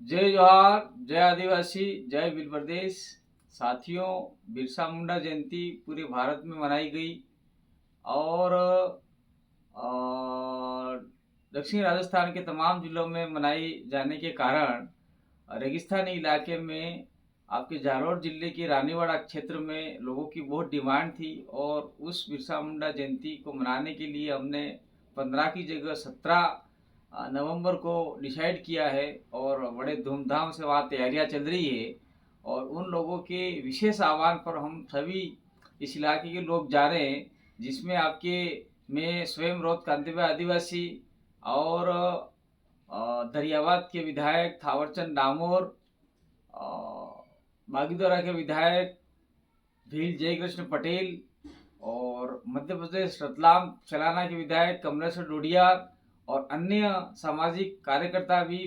जय जोहार, जय आदिवासी, जय भील प्रदेश। साथियों, बिरसा मुंडा जयंती पूरे भारत में मनाई गई और दक्षिण राजस्थान के तमाम जिलों में मनाई जाने के कारण रेगिस्तानी इलाके में आपके जालौर जिले के रानीवाड़ा क्षेत्र में लोगों की बहुत डिमांड थी और उस बिरसा मुंडा जयंती को मनाने के लिए हमने 15 की जगह 17 नवंबर को डिसाइड किया है और बड़े धूमधाम से वहाँ तैयारियाँ चल रही है। और उन लोगों के विशेष आह्वान पर हम सभी इस इलाके के लोग जा रहे हैं, जिसमें आपके मैं स्वयं रोहत कांतिबा आदिवासी और दरियाबाद के विधायक थावरचंद डामोर, बागीदोरा के विधायक भील जयकृष्ण पटेल और मध्य प्रदेश रतलाम चलाना के विधायक कमलेश्वर डोडिया और अन्य सामाजिक कार्यकर्ता भी